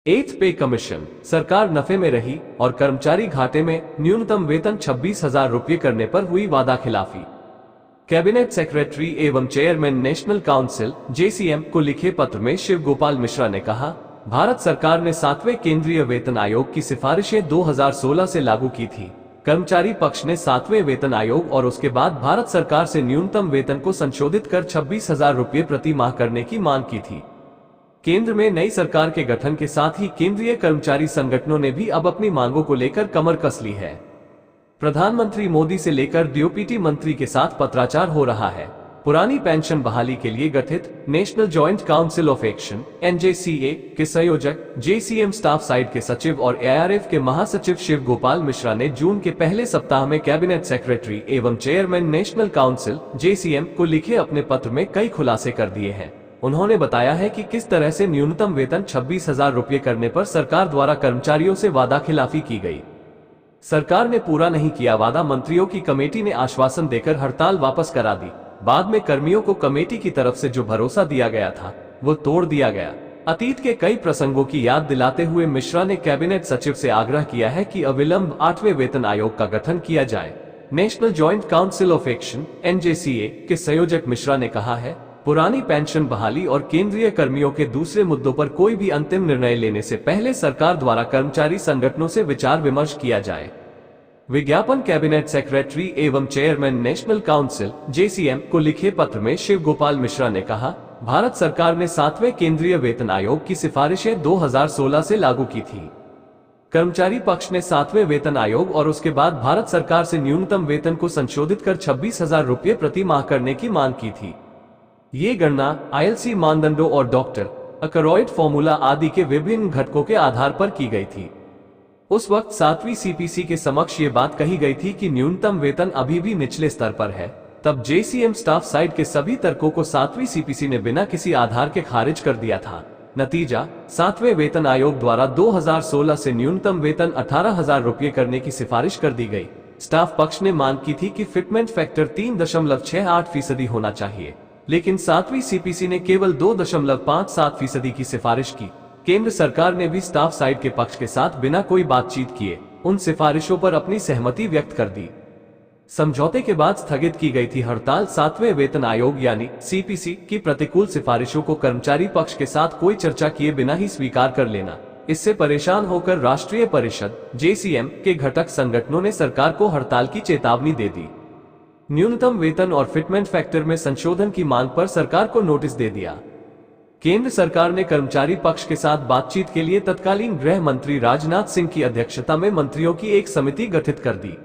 एथ पे कमीशन, सरकार नफे में रही और कर्मचारी घाटे में, न्यूनतम वेतन 26,000 रुपये करने पर हुई वादा खिलाफी। कैबिनेट सेक्रेटरी एवं चेयरमैन नेशनल काउंसिल (जेसीएम) को लिखे पत्र में शिव गोपाल मिश्रा ने कहा, भारत सरकार ने 7वें केंद्रीय वेतन आयोग की सिफारिशें 2016 से लागू की थी। कर्मचारी पक्ष ने 7वें वेतन आयोग और उसके बाद भारत सरकार से न्यूनतम वेतन को संशोधित कर 26,000 रुपये प्रति माह करने की मांग की थी। केंद्र में नई सरकार के गठन के साथ ही केंद्रीय कर्मचारी संगठनों ने भी अब अपनी मांगों को लेकर कमर कस ली है। प्रधानमंत्री मोदी से लेकर डीओपीटी मंत्री के साथ पत्राचार हो रहा है। पुरानी पेंशन बहाली के लिए गठित national joint council of action (NJCA) के संयोजक, जेसीएम स्टाफ साइड के सचिव और एआरएफ के महासचिव शिव गोपाल मिश्रा ने जून के पहले सप्ताह में कैबिनेट सेक्रेटरी एवं चेयरमैन नेशनल काउंसिल (जेसीएम) को लिखे अपने पत्र में कई खुलासे कर दिए हैं। उन्होंने बताया है कि किस तरह से न्यूनतम वेतन 26,000 रुपये करने पर सरकार द्वारा कर्मचारियों से वादा खिलाफी की गई। सरकार ने पूरा नहीं किया वादा, मंत्रियों की कमेटी ने आश्वासन देकर हड़ताल वापस करा दी। बाद में कर्मियों को कमेटी की तरफ से जो भरोसा दिया गया था वो तोड़ दिया गया। अतीत के कई प्रसंगों की याद दिलाते हुए मिश्रा ने कैबिनेट सचिव से आग्रह किया है कि अविलंब 8वें वेतन आयोग का गठन किया जाए। National joint council of action (NJCA) के संयोजक मिश्रा ने कहा है, पुरानी पेंशन बहाली और केंद्रीय कर्मियों के दूसरे मुद्दों पर कोई भी अंतिम निर्णय लेने से पहले सरकार द्वारा कर्मचारी संगठनों से विचार विमर्श किया जाए। विज्ञापन कैबिनेट सेक्रेटरी एवं चेयरमैन नेशनल काउंसिल (जेसीएम) को लिखे पत्र में शिव गोपाल मिश्रा ने कहा, भारत सरकार ने 7वें केंद्रीय वेतन आयोग की सिफारिशें 2016 से लागू की थी। कर्मचारी पक्ष ने 7वें वेतन आयोग और उसके बाद भारत सरकार से न्यूनतम वेतन को संशोधित कर 26,000 रुपये प्रति माह करने की मांग की थी। ये गणना आईएलसी मानदंडों और डॉक्टर अकरॉइड फॉर्मूला आदि के विभिन्न घटकों के आधार पर की गई थी। उस वक्त 7वीं सीपीसी के समक्ष ये बात कही गई थी कि न्यूनतम वेतन अभी भी निचले स्तर पर है। तब जेसीएम स्टाफ साइड के सभी तर्कों को 7वीं सीपीसी ने बिना किसी आधार के खारिज कर दिया था। नतीजा, 7वें वेतन आयोग द्वारा 2016 से न्यूनतम वेतन 18,000 रुपये करने की सिफारिश कर दी गई। स्टाफ पक्ष ने मांग की थी कि फिटमेंट फैक्टर 3.68% होना चाहिए, लेकिन 7वीं सीपीसी ने केवल 2.57% की सिफारिश की। केंद्र सरकार ने भी स्टाफ साइड के पक्ष के साथ बिना कोई बातचीत किए उन सिफारिशों पर अपनी सहमति व्यक्त कर दी। समझौते के बाद स्थगित की गई थी हड़ताल। 7वें वेतन आयोग यानी सीपीसी की प्रतिकूल सिफारिशों को कर्मचारी पक्ष के साथ कोई चर्चा किए बिना ही स्वीकार कर लेना। इससे परेशान होकर राष्ट्रीय परिषद (जेसीएम) के घटक संगठनों ने सरकार को हड़ताल की चेतावनी दे दी। न्यूनतम वेतन और फिटमेंट फैक्टर में संशोधन की मांग पर सरकार को नोटिस दे दिया। केंद्र सरकार ने कर्मचारी पक्ष के साथ बातचीत के लिए तत्कालीन गृह मंत्री राजनाथ सिंह की अध्यक्षता में मंत्रियों की एक समिति गठित कर दी।